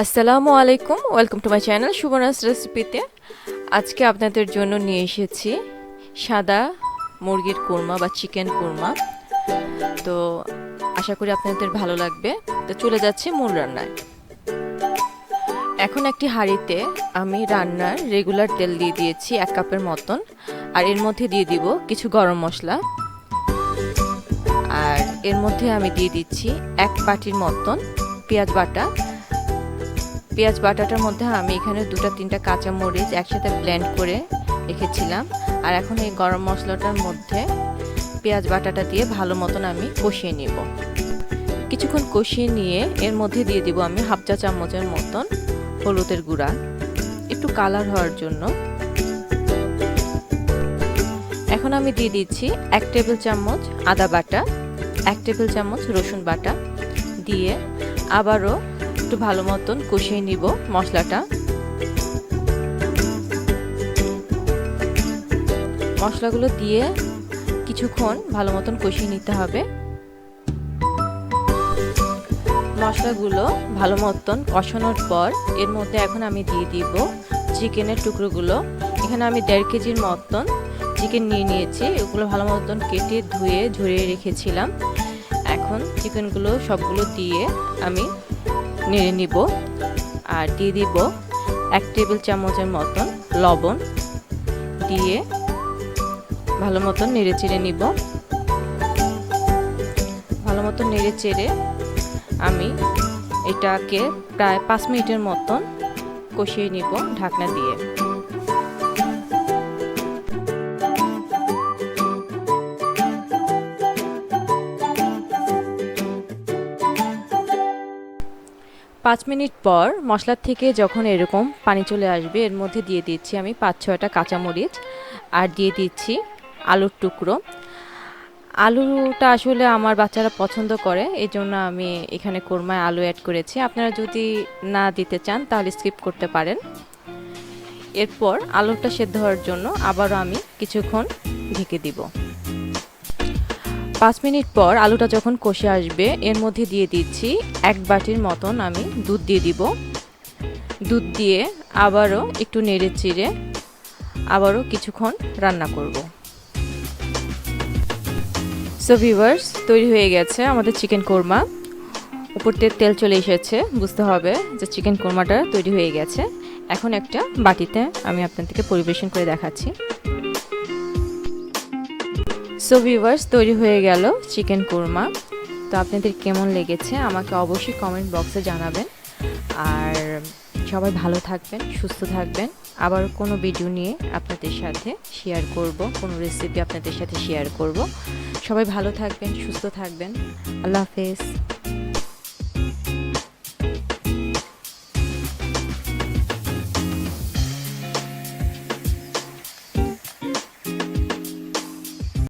আসসালামু আলাইকুম, welcome to my channel Subarna's রেসিপিতে। আজকে আপনাদের জন্য নিয়ে এসেছি সাদা মুরগির কোরমা বা চিকেন কোরমা। তো আশা করি আপনাদের ভালো লাগবে। তো চলে যাচ্ছি মূল রান্নায়। এখন একটি হাঁড়িতে আমি রান্নার রেগুলার তেল দিয়ে দিয়েছি 1 কাপের মতন, আর এর মধ্যে দিয়ে দিব কিছু গরম মশলা, আর এর মধ্যে আমি দিয়ে দিচ্ছি 1 বাটির মতন পেঁয়াজ বাটা। পেঁয়াজ বাটাটার মধ্যে আমি এখানে 2-3টা কাঁচা মরিচ একসাথে ব্লেন্ড করে রেখেছিলাম। আর এখন এই গরম মশলাটার মধ্যে পেঁয়াজ বাটাটা দিয়ে ভালো মতন আমি কষিয়ে নিব। কিছুক্ষণ কষিয়ে নিয়ে এর মধ্যে দিয়ে দিব আমি 1/2 চা চামচের মতন হলুদের গুঁড়া, একটু কালার হওয়ার জন্য। এখন আমি দিয়ে দিচ্ছি 1 টেবিল চামচ আদা বাটা, 1 টেবিল চামচ রসুন বাটা দিয়ে আবারও একটু ভালো মতন কষিয়ে নিব মশলাটা। মশলাগুলো দিয়ে কিছুক্ষণ ভালো মতন কষিয়ে নিতে হবে। মশলাগুলো ভালো মতন কষানোর পর এর মধ্যে এখন আমি দিয়ে দিব চিকেনের টুকরোগুলো। এখানে আমি 1.5 কেজির মতন চিকেন নিয়ে নিয়েছি। এগুলো ভালো মতন কেটে ধুয়ে ঝরিয়ে রেখেছিলাম। এখন চিকেনগুলো সবগুলো দিয়ে আমি নেড়ে নিব, আর দিয়ে দিব 1 টেবিল চামচের মতন লবণ দিয়ে ভালো মতন নেড়ে চেড়ে নিব। ভালো মতন নেড়ে চেড়ে আমি এটাকে প্রায় 5 মিনিটের মতন কষিয়ে নিব ঢাকনা দিয়ে। পাঁচ মিনিট পর মশলার থেকে যখন এরকম পানি চলে আসবে, এর মধ্যে দিয়ে দিচ্ছি আমি 5-6টা কাঁচামরিচ, আর দিয়ে দিচ্ছি আলুর টুকরো। আলুটা আসলে আমার বাচ্চারা পছন্দ করে, এই জন্য আমি এখানে কোরমায় আলু অ্যাড করেছি। আপনারা যদি না দিতে চান তাহলে স্কিপ করতে পারেন। এরপর আলুটা সেদ্ধ হওয়ার জন্য আবারও আমি কিছুক্ষণ ঢেকে দিব। 5 মিনিট পর আলুটা যখন কষে আসবে, এর মধ্যে দিয়ে দিচ্ছি 1 বাটির মতন আমি দুধ দিয়ে দিব। দুধ দিয়ে আবারও একটু নেড়ে চেড়ে আবারও কিছুক্ষণ রান্না করব। সো ভিউয়ার্স, তৈরি হয়ে গেছে আমাদের চিকেন কোরমা। উপর থেকে তেল চলে এসেছে, বুঝতে হবে যে চিকেন কোরমাটা তৈরি হয়ে গেছে। এখন একটা বাটিতে আমি আপনাদেরকে পরিবেশন করে দেখাচ্ছি। সো ভিউয়ার্স, তৈরি হয়ে গেল চিকেন কোরমা। তো আপনাদের কেমন লেগেছে আমাকে অবশ্যই কমেন্ট বক্সে জানাবেন। আর সবাই ভালো থাকবেন, সুস্থ থাকবেন। আবার কোনো ভিডিও নিয়ে আপনাদের সাথে শেয়ার করব, কোনো রেসিপি আপনাদের সাথে শেয়ার করব। সবাই ভালো থাকবেন, সুস্থ থাকবেন। আল্লাহ হাফেজ।